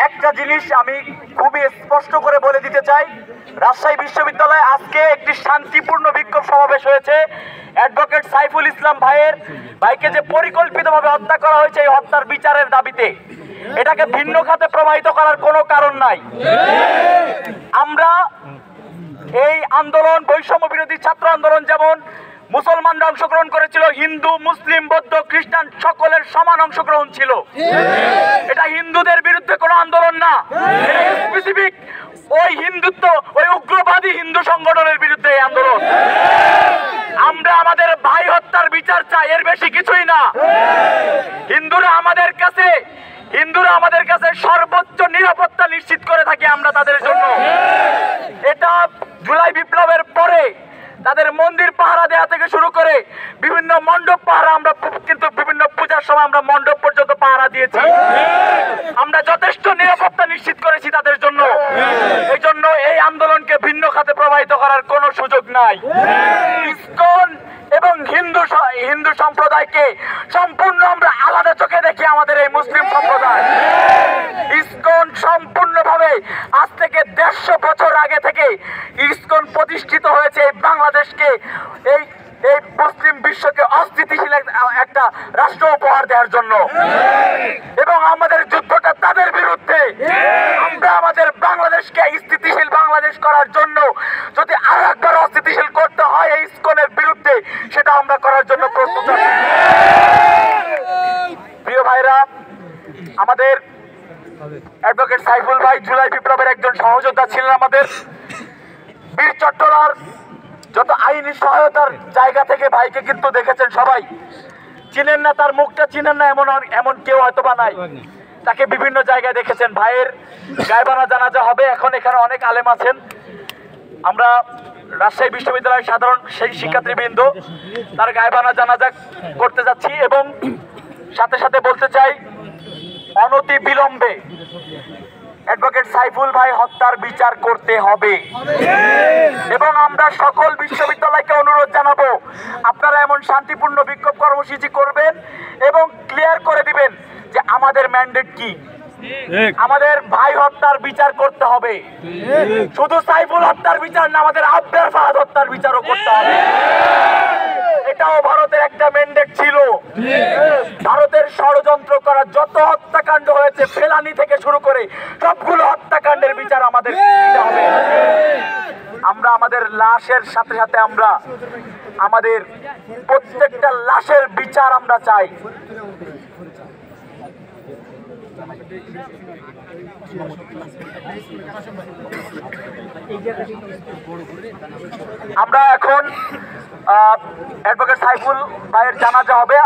একটা জিনিস আমি খুবই স্পষ্ট করে বলে দিতে চাই, রাজশাহী বিশ্ববিদ্যালয়ে আজকে একটি শান্তিপূর্ণ বিক্ষোভ সমাবেশ হয়েছে। অ্যাডভোকেট সাইফুল ইসলাম ভাইকে যে পরিকল্পিতভাবে হত্যা করা হয়েছে, এই হত্যার বিচারের দাবিতে। এটাকে ভিন্ন খাতে প্রবাহিত করার কোনো কারণ নাই। আমরা এই আন্দোলন, বৈষম্য বিরোধী ছাত্র আন্দোলন, যেমন মুসলমানরা অংশগ্রহণ করেছিল, হিন্দু, মুসলিম, বৌদ্ধ, খ্রিস্টান সকলের সমান অংশগ্রহণ ছিল। এটা হিন্দুদের বিরুদ্ধে কোনো আন্দোলন না, স্পেসিফিক ওই হিন্দুত্ব, ওই উগ্রবাদী হিন্দু সংগঠনের বিরুদ্ধে এই আন্দোলন। আমরা আমাদের ভাই হত্যার বিচার চাই, এর বেশি কিছুই না। হিন্দুরা আমাদের কাছে সর্বোচ্চ নিরাপত্তা নিশ্চিত করে থাকি আমরা তাদের জন্য। এটা জুলাই বিপ্লবের পরে তাদের মন্দির পাহারা দেওয়া থেকে শুরু করে বিভিন্ন মণ্ডপ পাহারা, আমরা কিন্তু বিভিন্ন পূজার সময় আমরা মণ্ডপ পর্যন্ত পাহারা দিয়েছি। আমরা যথেষ্ট নিরাপত্তা নিশ্চিত করেছি তাদের জন্য। এই জন্য এই আন্দোলনকে ভিন্ন খাতে প্রবাহিত করার কোনো সুযোগ নাই। ইসকন এবং হিন্দু সম্প্রদায়কে সম্পূর্ণ আমরা আলাদা চোখে দেখি। আমাদের এই মুসলিম সম্প্রদায়, ইসকন সম্পূর্ণভাবে আজ থেকে 150 বছর আগে থেকে ইসকন প্রতিষ্ঠিত হয়েছে এই বাংলাদেশকে, এই মুসলিম বিশ্বকে অস্থিতিশীল একটা রাষ্ট্র উপহার দেওয়ার জন্য। এবং আমাদের যুদ্ধটা তাদের বিরুদ্ধে। আমরা আমাদের বাংলাদেশকে স্থিতিশীল বাংলাদেশ করার জন্য যদি আরো একবার অস্থিতিশীল করতে হয় এই ইসকনের বিরুদ্ধে, সেটা আমরা করার জন্য প্রস্তুত আছি। প্রিয় ভাইরা, আমাদের অ্যাডভোকেট সাইফুল ভাই জুলাই বিপ্লবের একজন সহযোদ্ধা ছিলেন। আমাদের বীর চট্টলার যত আইনি সহায়তার জায়গা থেকে ভাইকে কিন্তু দেখেছেন সবাই। চিনেন না, তার মুখটা চিনেন না এমন কেউ হয়তো বা নাই। তাকে বিভিন্ন জায়গায় দেখেছেন। ভাইয়ের গায়বানা জানাজা হবে এখন। এখানে অনেক আলেম আছেন। আমরা রাজশাহী বিশ্ববিদ্যালয়ের সাধারণ সেই শিক্ষার্থীবৃন্দ তার গায়বানা জানাজা করতে যাচ্ছি। এবং সাথে সাথে বলতে চাই, অনতি বিলম্বে অ্যাডভোকেট সাইফুল ভাই হত্যার বিচার করতে হবে। এবং আমরা সকল বিশ্ববিদ্যালয়কে অনুরোধ জানাবো, আপনারা এমন শান্তিপূর্ণ বিক্ষোভ কর্মসূচি করবেন এবং ক্লিয়ার করে দিবেন যে আমাদের ম্যান্ডেট কি। আমাদের ভাই হত্যার বিচার করতে হবে। শুধু সাইফুল হত্যার বিচার না, আমাদের আব্বার ফাহাদ হত্যার বিচারও করতে হবে। এটাও ভারতের একটা ম্যান্ডেট ছিল। ভারতের ষড়যন্ত্র করা যত হত্যাকাণ্ড হয়েছে, ফেলানি থেকে শুরু করে সবগুলো হত্যাকাণ্ডের বিচার আমাদের দিতে হবে। আমরা আমাদের লাশের সাথে সাথে আমরা আমাদের প্রত্যেকটা লাশের বিচার আমরা চাই। আমরা এখন অ্যাডভোকেট সাইফুল ভাইয়ের জানাজা হবে।